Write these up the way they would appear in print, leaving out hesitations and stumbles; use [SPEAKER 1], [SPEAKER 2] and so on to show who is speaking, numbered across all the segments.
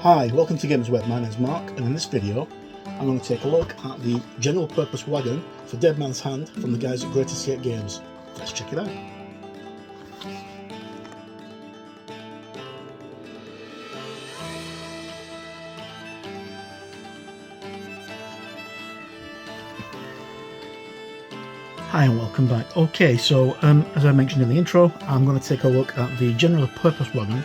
[SPEAKER 1] Hi, welcome to Games Web. My name's Mark, and in this video I'm going to take a look at the General Purpose Wagon for Dead Man's Hand from the guys at Great Escape Games. Let's check it out. Hi and welcome back. Okay, so as I mentioned in the intro, I'm going to take a look at the General Purpose Wagon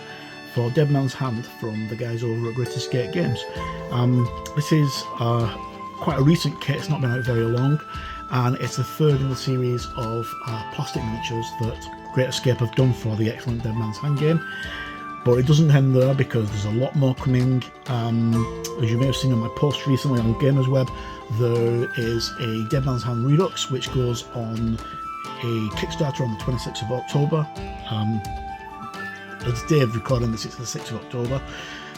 [SPEAKER 1] for Dead Man's Hand from the guys over at Great Escape Games. This is quite a recent kit, it's not been out very long, and it's the third in the series of plastic miniatures that Great Escape have done for the excellent Dead Man's Hand game. But it doesn't end there, because there's a lot more coming. As you may have seen in my post recently on Gamers Web, there is a Dead Man's Hand Redux which goes on a Kickstarter on the 26th of October. It's day of recording this, it's the 6th of October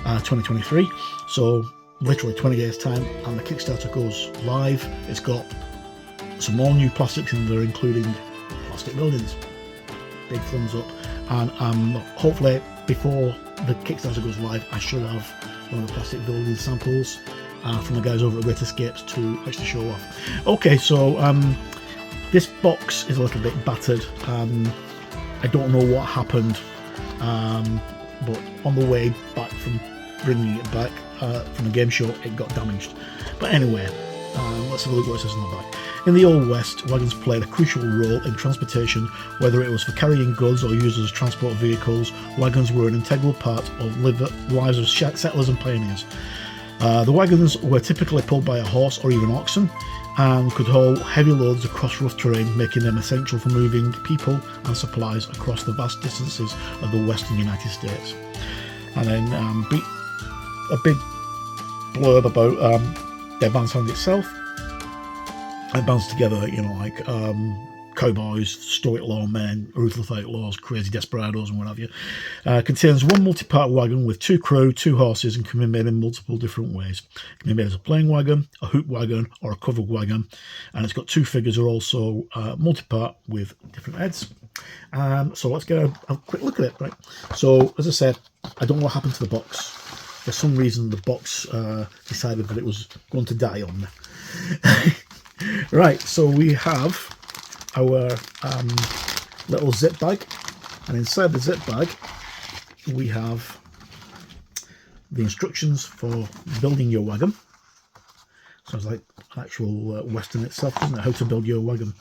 [SPEAKER 1] 2023, so literally 20 days time, and the Kickstarter goes live. It's got some more new plastics in there, including plastic buildings. Big thumbs up, and hopefully before the Kickstarter goes live I should have one of the plastic building samples from the guys over at Great Escapes to actually show off. Okay, so this box is a little bit battered. I don't know what happened, but on the way back from bringing it back from the game show it got damaged. But anyway, let's have a look what it says on the back. In the Old West, wagons played a crucial role in transportation. Whether it was for carrying goods or used as transport vehicles, wagons were an integral part of lives of settlers and pioneers. The wagons were typically pulled by a horse or even oxen, and could haul heavy loads across rough terrain, making them essential for moving people and supplies across the vast distances of the western United States. And then a big blurb about Dead Man's Hand itself. It bands together, you know, like cowboys, stoic lawmen, ruthless outlaws, crazy desperados, and what have you. Contains one multi-part wagon with two crew, two horses, and can be made in multiple different ways. It can be made as a plain wagon, a hoop wagon, or a covered wagon. And it's got two figures that are also multi-part with different heads. So let's get a quick look at it. Right. So as I said, I don't know what happened to the box. For some reason, the box decided that it was going to die on me. Right, so we have our little zip bag, and inside the zip bag we have the instructions for building your wagon. Sounds like an actual Western itself, doesn't it? How to build your wagon.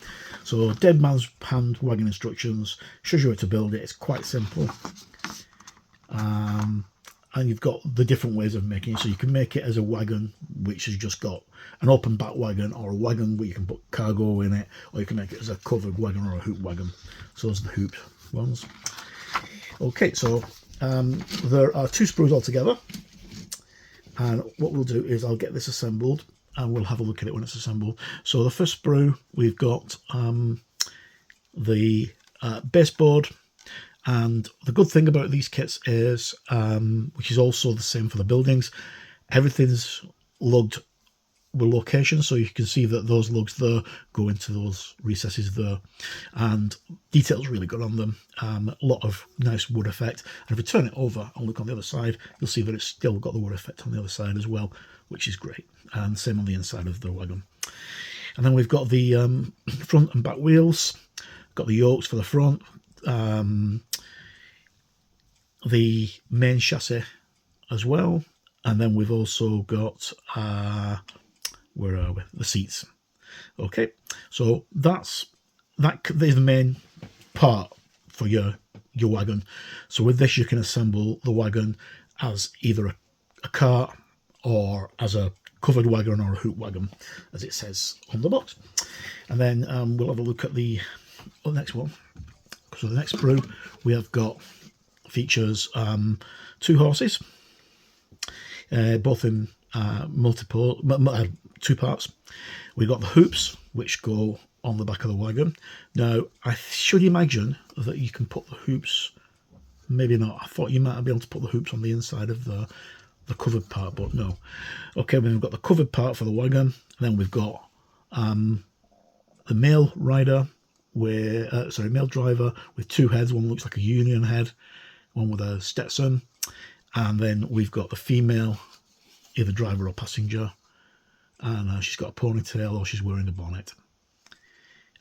[SPEAKER 1] So Dead Man's Hand wagon instructions, shows you how to build it. It's quite simple. And you've got the different ways of making it. So you can make it as a wagon which has just got an open back wagon, or a wagon where you can put cargo in it, or you can make it as a covered wagon or a hoop wagon. So those are the hoop ones. Okay, so there are two sprues altogether, and what we'll do is I'll get this assembled and we'll have a look at it when it's assembled. So the first sprue, we've got the baseboard. And the good thing about these kits is, which is also the same for the buildings, everything's lugged with location, so you can see that those lugs there go into those recesses there, and detail's really good on them. A lot of nice wood effect, and if we turn it over and look on the other side, you'll see that it's still got the wood effect on the other side as well, which is great, and same on the inside of the wagon. And then we've got the front and back wheels, got the yokes for the front, the main chassis as well, and then we've also got where are we? The seats. Okay, so that is the main part for your wagon. So with this you can assemble the wagon as either a cart or as a covered wagon or a hoop wagon, as it says on the box. And then we'll have a look at the next one. So the next sprue we have got features two horses, both in multiple two parts. We've got the hoops which go on the back of the wagon. Now I should imagine that you can put the hoops, maybe not, I thought you might be able to put the hoops on the inside of the covered part, but no. Okay, we've got the covered part for the wagon, and then we've got the male rider, male driver with two heads. One looks like a Union head, one with a Stetson, And then we've got the female, either driver or passenger, and she's got a ponytail or she's wearing a bonnet.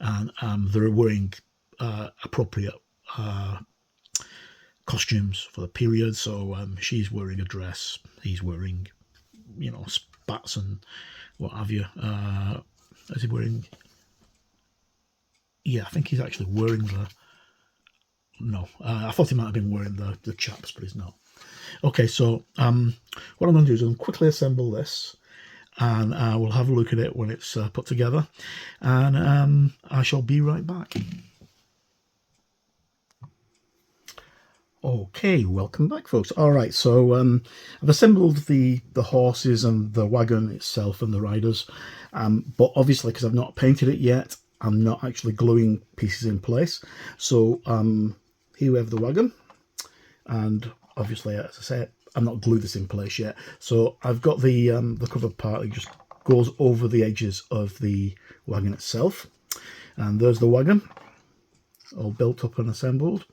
[SPEAKER 1] And they're wearing appropriate costumes for the period. So she's wearing a dress, he's wearing, you know, spats and what have you. Is he wearing? Yeah, I think he's actually wearing the. No, I thought he might have been wearing the chaps, but he's not. Okay, so what I'm going to do is I'm quickly assemble this, and we'll have a look at it when it's put together, and I shall be right back. Okay, welcome back, folks. All right, so I've assembled the horses and the wagon itself and the riders, but obviously because I've not painted it yet, I'm not actually gluing pieces in place. So here we have the wagon, and obviously, as I say, I'm not glued this in place yet. So I've got the covered part that just goes over the edges of the wagon itself, and there's the wagon, all built up and assembled,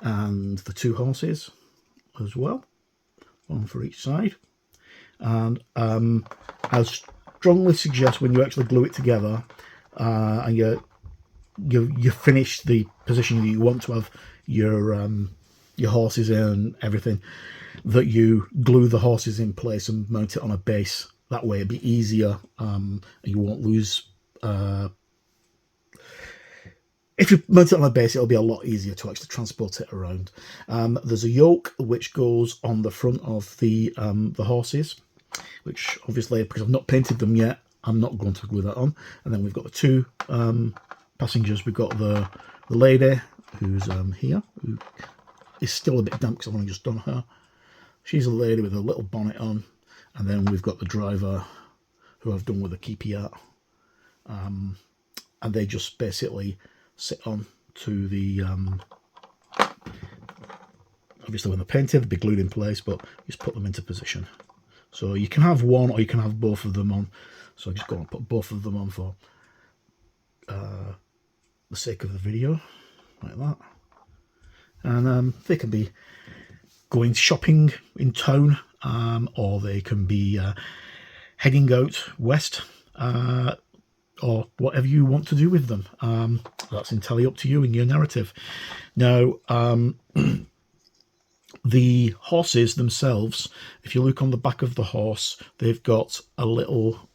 [SPEAKER 1] and the two horses as well, one for each side. And I strongly suggest when you actually glue it together, and you finish the position that you want to have your horses in and everything, that you glue the horses in place and mount it on a base. That way it'll be easier, and you won't lose. If you mount it on a base, it'll be a lot easier to actually transport it around. There's a yoke which goes on the front of the horses, which obviously, because I've not painted them yet, I'm not going to glue that on. And then we've got the two passengers. We've got the lady who's here, who is still a bit damp because I've only just done her. She's a lady with a little bonnet on. And then we've got the driver, who I've done with a keepy art. And they just basically sit on to the obviously when they're painted they'll be glued in place, but just put them into position. So you can have one or you can have both of them on. So I'm just going to put both of them on for the sake of the video, like that. And they can be going shopping in town, or they can be heading out west, or whatever you want to do with them. That's entirely up to you and your narrative. Now, the horses themselves, if you look on the back of the horse, they've got a little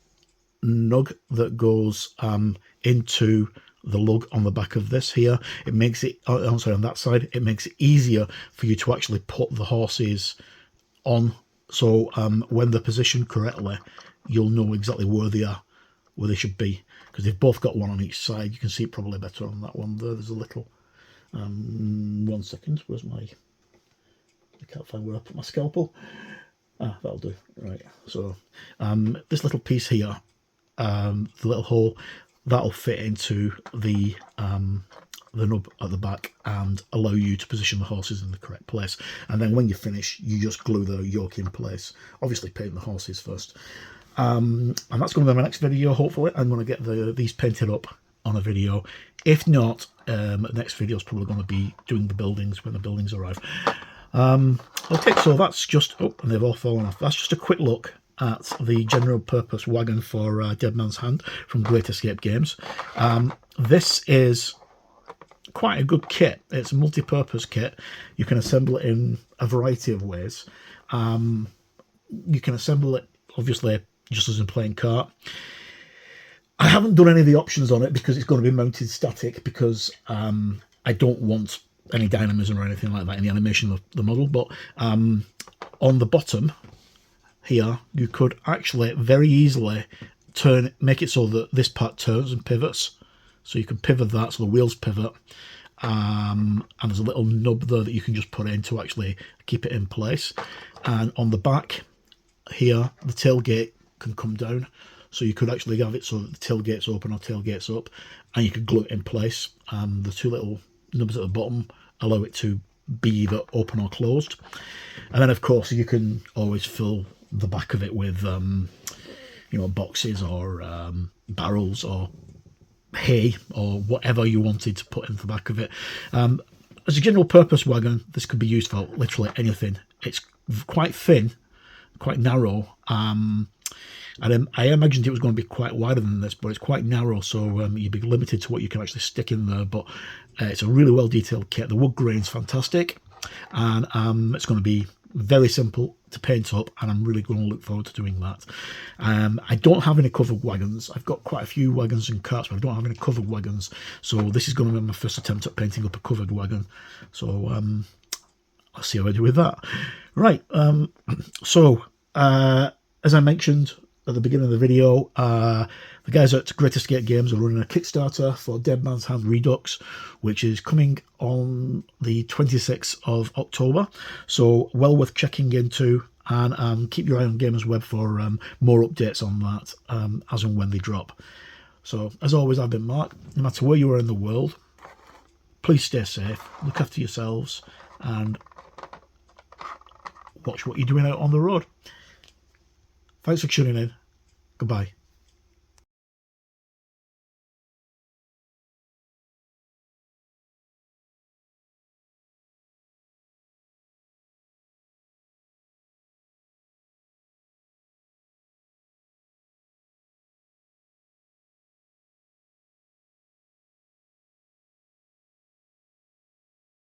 [SPEAKER 1] nug that goes into the lug on the back of this here. It makes it, oh, sorry, on that side, it makes it easier for you to actually put the horses on. So when they're positioned correctly, you'll know exactly where they are, where they should be, because they've both got one on each side. You can see it probably better on that one there. There's a little 1 second, where's my, I can't find where I put my scalpel. That'll do. Right, so this little piece here, the little hole, that'll fit into the nub at the back and allow you to position the horses in the correct place. And then when you finish, you just glue the yoke in place. Obviously paint the horses first. And that's going to be my next video. Hopefully I'm going to get these painted up on a video. If not, the next video is probably going to be doing the buildings when the buildings arrive. Okay, so that's just, oh, and they've all fallen off. That's just a quick look at the General Purpose Wagon for Dead Man's Hand from Great Escape Games. This is quite a good kit. It's a multi-purpose kit. You can assemble it in a variety of ways. You can assemble it, obviously, just as in playing cart. I haven't done any of the options on it because it's going to be mounted static, because I don't want any dynamism or anything like that in the animation of the model. But on the bottom here, you could actually very easily make it so that this part turns and pivots. So you can pivot that, so the wheels pivot, and there's a little nub there that you can just put in to actually keep it in place. And on the back here, the tailgate can come down, so you could actually have it so that the tailgate's open or tailgate's up, and you could glue it in place. The two little nubs at the bottom allow it to be either open or closed. And then of course you can always fill the back of it with you know, boxes or barrels or hay or whatever you wanted to put in the back of it. As a general purpose wagon, this could be used for literally anything it's quite thin, quite narrow. And I imagined it was going to be quite wider than this, but it's quite narrow, so you'd be limited to what you can actually stick in there. But it's a really well detailed kit. The wood grain's fantastic, and it's going to be very simple to paint up, and I'm really going to look forward to doing that. I don't have any covered wagons. I've got quite a few wagons and carts, but I don't have any covered wagons, so this is going to be my first attempt at painting up a covered wagon. So I'll see how I do with that. Right, as I mentioned at the beginning of the video, the guys at Great Escape Games are running a Kickstarter for Dead Man's Hand Redux, which is coming on the 26th of October. So well worth checking into, and keep your eye on Gamers Web for more updates on that as and when they drop. So as always, I've been Mark. No matter where you are in the world, please stay safe, look after yourselves, and watch what you're doing out on the road. Thanks for tuning in. Goodbye.